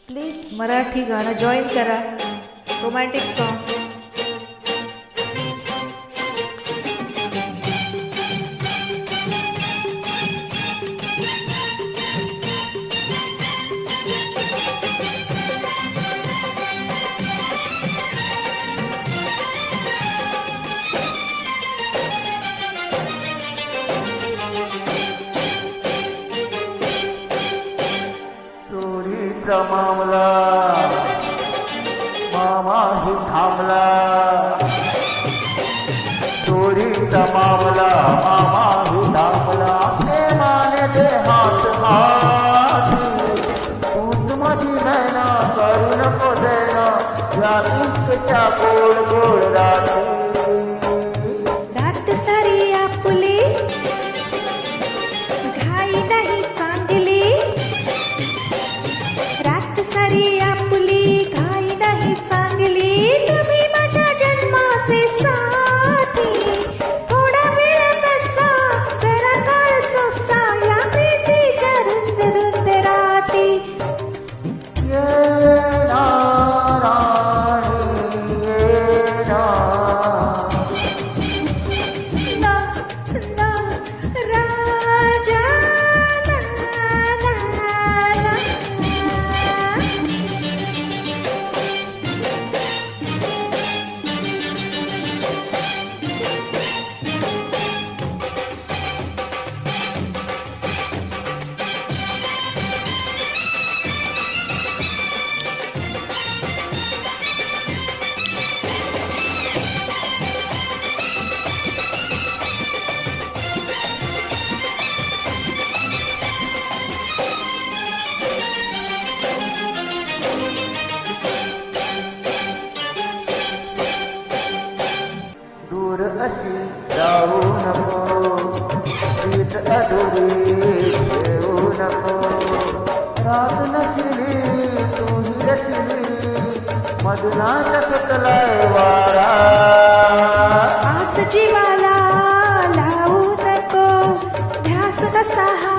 Please Marathi गाणं join करा. Romantic song. चोरीचा मामला मामाही थांबला. चोरीचा मामला मामाही थांबला. प्रेमाने दे हात हाती, तूच माझी नैना करू नको देना या इश्कच्या गोड गोड रात्री. रात सारी आपुली घाई नाही चांगली. रात सारी आपुली घाई नाही चांगली. तुम्ही माझ्या जन्माचे साथी. थोडा वेळ बसा जरा काळ सोसा या प्रीतीच्या रुंद रुंद राती. ये ना राणी ये ना. ना ना राजा ना ना ना. दूर अशी जाऊ नको, प्रीत अधुरी घेऊ नको. रात नसली तूही रसली, मधुराचा सुटलाय वारा. आस जीवाला लावू नको, ध्यास कसा हा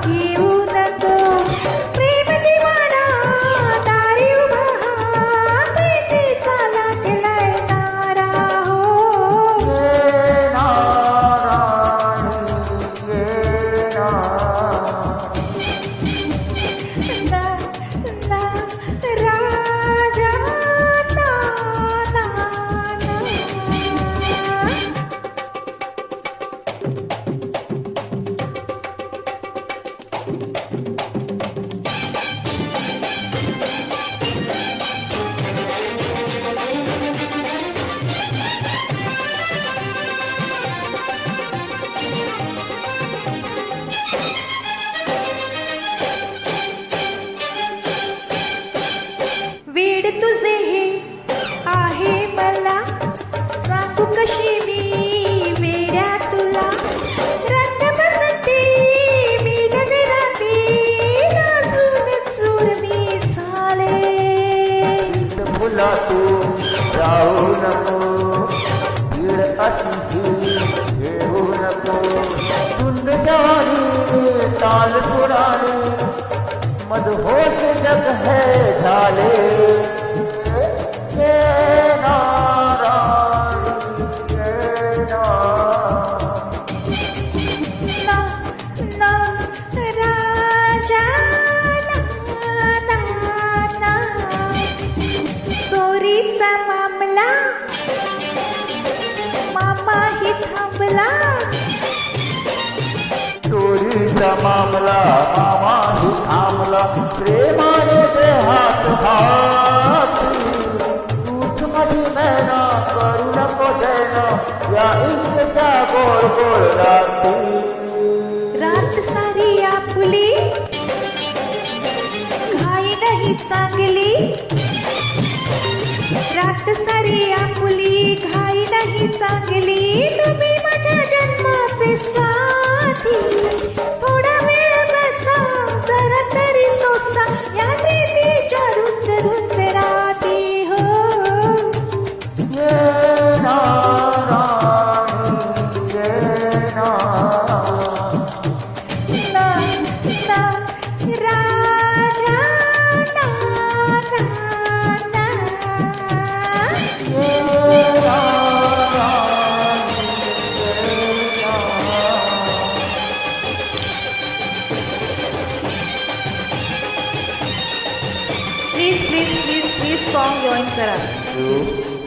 घेऊ नको. प्रेम दिवाना दारी उभा हा, प्रीतीचा लागलाय नारा हो. ये ना राणी ये ना. ना ना राजा ना ना ना. वेड तुझे हे आहे मला, सांगू कशी मी वेड्या तुला. रात बसते मी नगराती, नाचून चूर मी झाले. प्रीत फुला तू जाऊ नको, भीड अशी घेऊ नको. धुंद जवानी ताल सुरानी, मदहोश जग है झाले. ये ना रानी ये ना. ना ना राजा ना ना ना. चोरीचा मामला मामाही थांबला. चोरीचा मामला मामाही थांबला. प्रेमाने दे हात हाती, तूच माझी नैना करू नको देना या इश्कच्या गोड गोड रात्री. रात सारी आपुली घाई नाही चांगली. रात सारी आपुली घाई नाही चांगली. तुम्ही माझ्या जन्माचे साथी. थोडा वेळ बसा जरा तरी सोसा या प्रीतीच्या रुंद रुंद राती हो. ये ना राणी ये ना. ना ना राजा ना please please please please song join करा. You